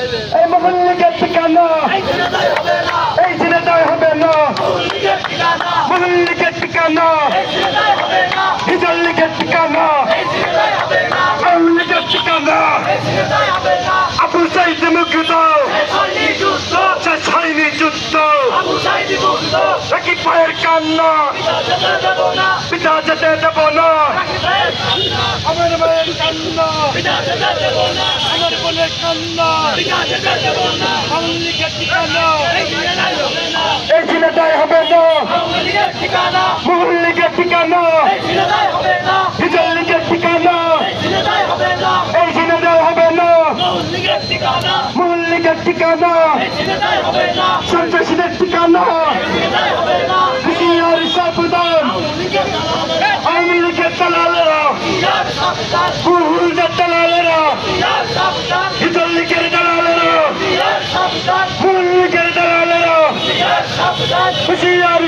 এই মুসলিম লীগের ঠিকানা এই ছেলেটাই হবে না মুসলিম লীগের ঠিকানা হিজল লীগের ঠিকানা আওয়ামী লীগের ঠিকানা আবু সাইদ মুগ্ধ শেষ হয়নি যুদ্ধ রাকিব ভাইয়ের কান্না পিতা যেতে দেব না আমার ভাইয়ের কান্না আমার বোনের কান্না আওয়ামী লীগের ঠিকানা এই ছেলেটাই হবে না মুসলিম লীগের ঠিকানা হিজল লীগের ঠিকানা এই ছেলেটাই হবে না মুসলিম লীগের ঠিকানা সন্ত্রাসীদের ঠিকানা আর সাবধান আওয়ামী লীগের দালালেরা হুজুরদের দালালেরা হিজল লীগের দালালেরা মুসলিম লীগের দালালেরা হুশিয়ার